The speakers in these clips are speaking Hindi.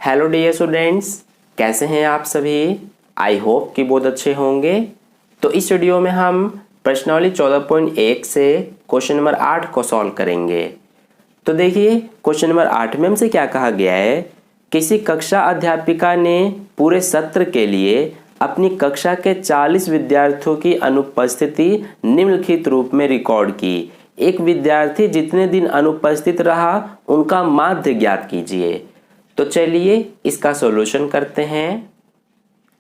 हेलो डियर स्टूडेंट्स, कैसे हैं आप सभी। आई होप कि बहुत अच्छे होंगे। तो इस वीडियो में हम प्रश्नावली 14.1 से क्वेश्चन नंबर 8 को सॉल्व करेंगे। तो देखिए क्वेश्चन नंबर 8 में हमसे क्या कहा गया है। किसी कक्षा अध्यापिका ने पूरे सत्र के लिए अपनी कक्षा के 40 विद्यार्थियों की अनुपस्थिति निम्नलिखित रूप में रिकॉर्ड की। एक विद्यार्थी जितने दिन अनुपस्थित रहा उनका माध्य ज्ञात कीजिए। तो चलिए इसका सॉल्यूशन करते हैं।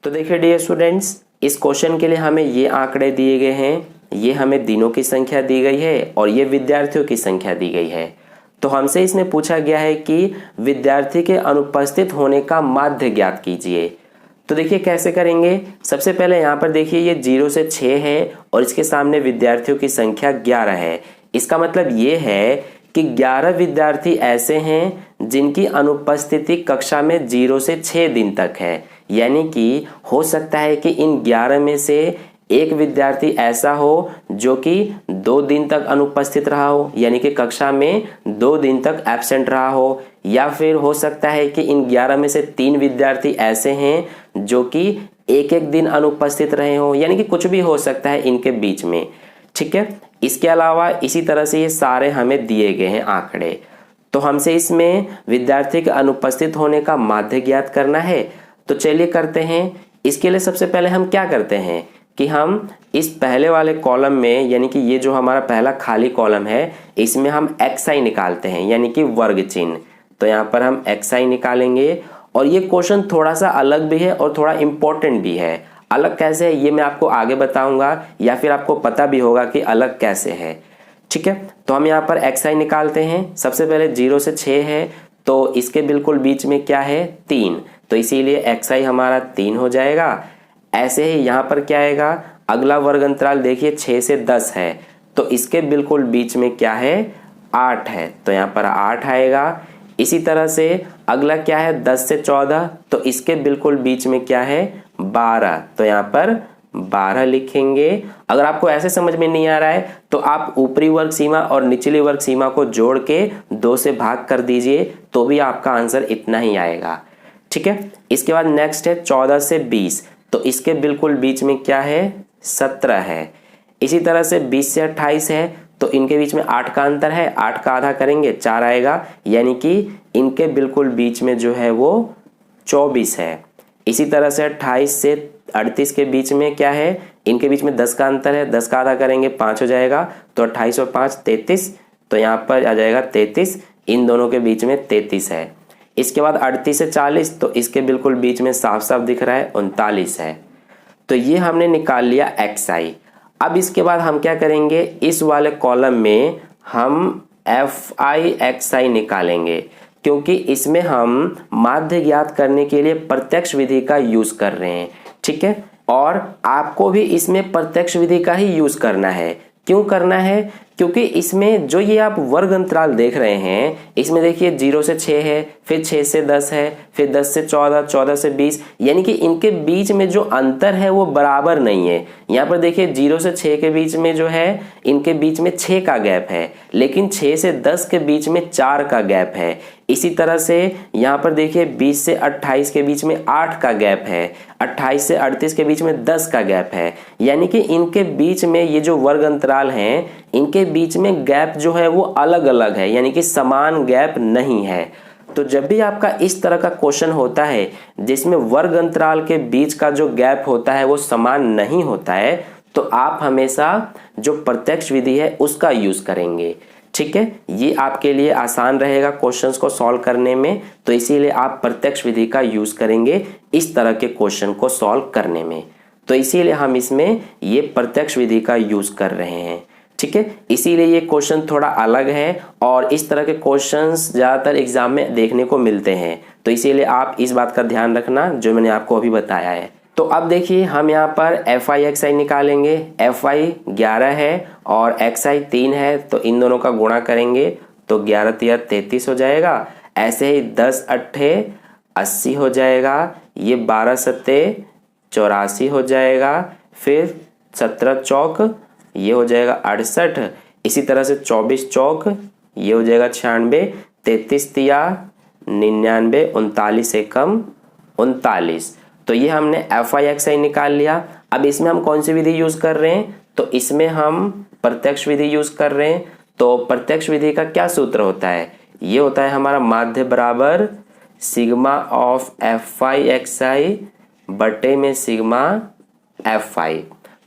तो देखिए डियर स्टूडेंट्स, इस क्वेश्चन के लिए हमें ये आंकड़े दिए गए हैं, ये हमें दिनों की संख्या दी गई है और ये विद्यार्थियों की संख्या दी गई है। तो हमसे इसमें पूछा गया है कि विद्यार्थी के अनुपस्थित होने का माध्य ज्ञात कीजिए। तो देखिए कैसे करेंगे। सबसे पहले यहाँ पर देखिए ये 0 से 6 है और इसके सामने विद्यार्थियों की संख्या 11 है। इसका मतलब ये है कि 11 विद्यार्थी ऐसे हैं जिनकी अनुपस्थिति कक्षा में 0 से 6 दिन तक है। यानी कि हो सकता है कि इन 11 में से एक विद्यार्थी ऐसा हो जो कि 2 दिन तक अनुपस्थित रहा हो, यानी कि कक्षा में 2 दिन तक एब्सेंट रहा हो। या फिर हो सकता है कि इन 11 में से 3 विद्यार्थी ऐसे हैं जो कि एक एक दिन अनुपस्थित रहे हो, यानी कि कुछ भी हो सकता है इनके बीच में। ठीक है। इसके अलावा इसी तरह से ये सारे हमें दिए गए हैं आंकड़े। तो हमसे इसमें विद्यार्थी के अनुपस्थित होने का माध्य ज्ञात करना है। तो चलिए करते हैं। इसके लिए सबसे पहले हम क्या करते हैं कि हम इस पहले वाले कॉलम में, यानी कि ये जो हमारा पहला खाली कॉलम है, इसमें हम xi निकालते हैं, यानी कि वर्ग चिन्ह। तो यहाँ पर हम xi निकालेंगे और ये क्वेश्चन थोड़ा सा अलग भी है और थोड़ा इंपॉर्टेंट भी है। अलग कैसे है ये मैं आपको आगे बताऊंगा, या फिर आपको पता भी होगा कि अलग कैसे है। ठीक है। तो हम यहाँ पर xi निकालते हैं। सबसे पहले 0 से 6 है तो इसके बिल्कुल बीच में क्या है 3, तो इसीलिए xi हमारा 3 हो जाएगा। ऐसे ही यहाँ पर क्या आएगा, अगला वर्ग अंतराल देखिए 6 से 10 है तो इसके बिल्कुल बीच में क्या है 8 है, तो यहाँ पर 8 आएगा। इसी तरह से अगला क्या है 10 से 14, तो इसके बिल्कुल बीच में क्या है 12, तो यहाँ पर 12 लिखेंगे। अगर आपको ऐसे समझ में नहीं आ रहा है तो आप ऊपरी वर्ग सीमा और निचली वर्ग सीमा को जोड़ के 2 से भाग कर दीजिए तो भी आपका आंसर इतना ही आएगा। ठीक है। इसके बाद नेक्स्ट है 14 से 20, तो इसके बिल्कुल बीच में क्या है 17 है। इसी तरह से 20 से 28 है तो इनके बीच में 8 का अंतर है, 8 का आधा करेंगे 4 आएगा, यानी कि इनके बिल्कुल बीच में जो है वो 24 है। इसी तरह से 28 से 38 के बीच में क्या है, इनके बीच में 10 का अंतर है, 10 का आधा करेंगे 5 हो जाएगा, तो 28 और 5 33, तो यहाँ पर आ जाएगा 33, इन दोनों के बीच में 33 है। इसके बाद 38 से 40, तो इसके बिल्कुल बीच में साफ साफ दिख रहा है 39 है। तो ये हमने निकाल लिया xi। अब इसके बाद हम क्या करेंगे, इस वाले कॉलम में हम fi xi निकालेंगे, क्योंकि इसमें हम माध्य ज्ञात करने के लिए प्रत्यक्ष विधि का यूज कर रहे हैं। ठीक है। और आपको भी इसमें प्रत्यक्ष विधि का ही यूज करना है। क्यों करना है, क्योंकि इसमें जो ये आप वर्ग अंतराल देख रहे हैं, इसमें देखिए 0 से 6 है, फिर 6 से 10 है, फिर 10 से 14, 14 से 20, यानी कि इनके बीच में जो अंतर है वो बराबर नहीं है। यहाँ पर देखिए 0 से 6 के बीच में जो है इनके बीच में 6 का गैप है, लेकिन 6 से 10 के बीच में 4 का गैप है। इसी तरह से यहाँ पर देखिए 20 से 28 के बीच में 8 का गैप है, 28 से 38 के बीच में 10 का गैप है, यानी कि इनके बीच में ये जो वर्ग अंतराल हैं इनके बीच में गैप जो है वो अलग अलग है, यानी कि समान गैप नहीं है। तो जब भी आपका इस तरह का क्वेश्चन होता है जिसमें वर्ग अंतराल के बीच का जो गैप होता है वो समान नहीं होता है, तो आप हमेशा जो प्रत्यक्ष विधि है उसका यूज करेंगे। ठीक है। ये आपके लिए आसान रहेगा क्वेश्चंस को सॉल्व करने में, तो इसीलिए आप प्रत्यक्ष विधि का यूज करेंगे इस तरह के क्वेश्चन को सॉल्व करने में। तो इसीलिए हम इसमें ये प्रत्यक्ष विधि का यूज कर रहे हैं। ठीक है। इसीलिए ये क्वेश्चन थोड़ा अलग है और इस तरह के क्वेश्चंस ज्यादातर एग्जाम में देखने को मिलते हैं, तो इसीलिए आप इस बात का ध्यान रखना जो मैंने आपको अभी बताया है। तो अब देखिए हम यहाँ पर fi xi निकालेंगे। fi 11 है और xi 3 है, तो इन दोनों का गुणा करेंगे तो 11 तिया 33 हो जाएगा। ऐसे ही 10 अट्ठे 80 हो जाएगा, ये 12 सत्ते 84 हो जाएगा, फिर 17 चौक ये हो जाएगा 68, इसी तरह से 24 चौक ये हो जाएगा 96, 33 तिया 99, 39 एकम 39। तो ये हमने FI/XI निकाल लिया। अब इसमें हम कौन सी विधि यूज कर रहे हैं? तो इसमें हम प्रत्यक्ष विधि यूज कर रहे हैं। तो प्रत्यक्ष विधि का क्या सूत्र होता है? ये होता है हमारा माध्य बराबर सिग्मा ऑफ FI/XI बटे में सिग्मा FI।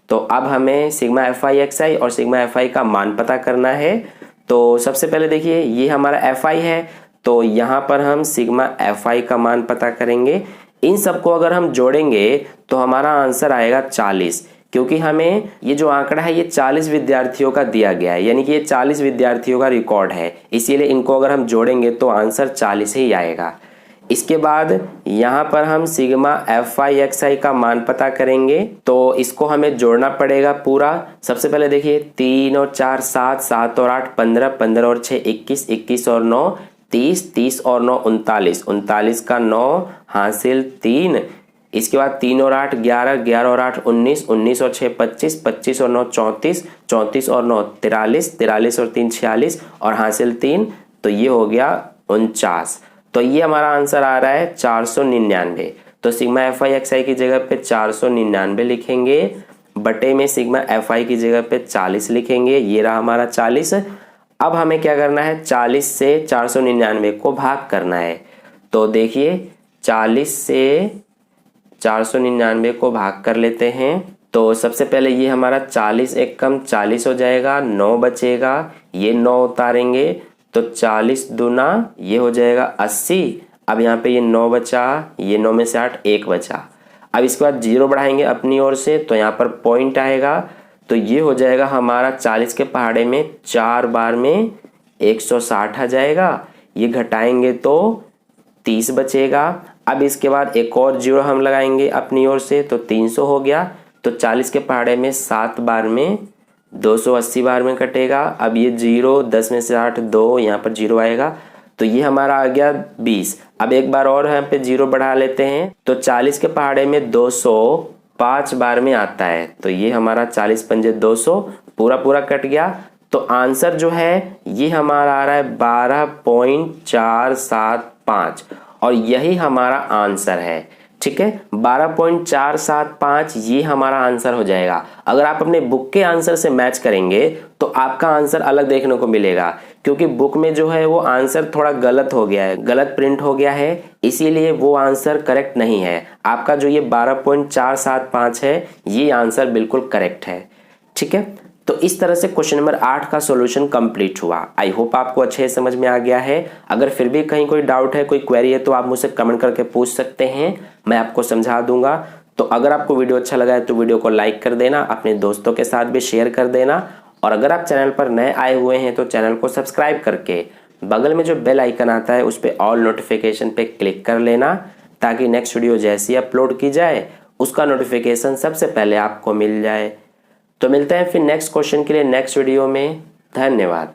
तो अब हमें सिग्मा FI/XI और सिग्मा FI का मान पता करना है। तो सबसे पहले देखिए ये हमारा FI है, तो यहाँ पर हम सिग्मा FI का मान पता करेंगे। इन सबको अगर हम जोड़ेंगे तो हमारा आंसर आएगा 40, क्योंकि हमें ये जो आंकड़ा है ये 40 विद्यार्थियों का दिया गया है, यानी कि ये 40 विद्यार्थियों का रिकॉर्ड है, इसीलिए इनको अगर हम जोड़ेंगे तो आंसर 40 ही आएगा। इसके बाद यहाँ पर हम सिग्मा FI/XI का मान पता करेंगे, तो इसको हमें जोड़ना पड़ेगा पूरा। सबसे पहले देखिए 3 और 4 7, 7 और 8 15, 15 और 6 21, 21 और 9 30, 30 और 9 39, 39 का 9 हासिल 3। इसके बाद 3 और 8 11, 11 और 8 19, 19 और 6 25, 25 और 9 34, 34 और 9 43, 43 और 3 46 और हासिल 3, तो ये हो गया 49। तो ये हमारा आंसर आ रहा है 499। तो सिग्मा FI/XI की जगह पे 499 लिखेंगे, बटे में सिग्मा FI की जगह पे 40 लिखेंगे। ये रहा हमारा 40। अब हमें क्या करना है? 40 से 499 को भाग करना है। तो देखिए 40 से 499 को भाग कर लेते हैं। तो सबसे पहले ये हमारा 40 एकम 40 हो जाएगा, 9 बचेगा, ये 9 उतारेंगे तो 40 दूना ये हो जाएगा 80। अब यहाँ पे ये 9 बचा, ये 9 में से 8 1 बचा। अब इसके बाद 0 बढ़ाएंगे अपनी ओर से, तो यहाँ पर पॉइंट आएगा, तो ये हो जाएगा हमारा 40 के पहाड़े में 4 बार में 160 आ जाएगा। ये घटाएंगे तो 30 बचेगा। अब इसके बाद एक और 0 हम लगाएंगे अपनी ओर से, तो 300 हो गया। तो 40 के पहाड़े में 7 बार में 280 बार में कटेगा। अब ये 0, 10 में से 8 2, यहाँ पर 0 आएगा, तो ये हमारा आ गया 20। अब एक बार और यहाँ पे 0 बढ़ा लेते हैं, तो 40 के पहाड़े में 205 बार में आता है, तो ये हमारा 40 पंजे 200 पूरा पूरा कट गया। तो आंसर जो है ये हमारा आ रहा है 12.475 और यही हमारा आंसर है। ठीक है, 12.475 ये हमारा आंसर हो जाएगा। अगर आप अपने बुक के आंसर से मैच करेंगे तो आपका आंसर अलग देखने को मिलेगा, क्योंकि बुक में जो है वो आंसर थोड़ा गलत हो गया है, गलत प्रिंट हो गया है, इसीलिए वो आंसर करेक्ट नहीं है। आपका जो ये 12.475 है ये आंसर बिल्कुल करेक्ट है। ठीक है, तो इस तरह से क्वेश्चन नंबर 8 का सॉल्यूशन कंप्लीट हुआ। आई होप आपको अच्छे समझ में आ गया है। अगर फिर भी कहीं कोई डाउट है, कोई क्वेरी है, तो आप मुझसे कमेंट करके पूछ सकते हैं, मैं आपको समझा दूंगा। तो अगर आपको वीडियो अच्छा लगा है तो वीडियो को लाइक कर देना, अपने दोस्तों के साथ भी शेयर कर देना, और अगर आप चैनल पर नए आए हुए हैं तो चैनल को सब्सक्राइब करके बगल में जो बेल आइकन आता है उस पर ऑल नोटिफिकेशन पे क्लिक कर लेना, ताकि नेक्स्ट वीडियो जैसी अपलोड की जाए उसका नोटिफिकेशन सबसे पहले आपको मिल जाए। तो मिलते हैं फिर नेक्स्ट क्वेश्चन के लिए नेक्स्ट वीडियो में। धन्यवाद।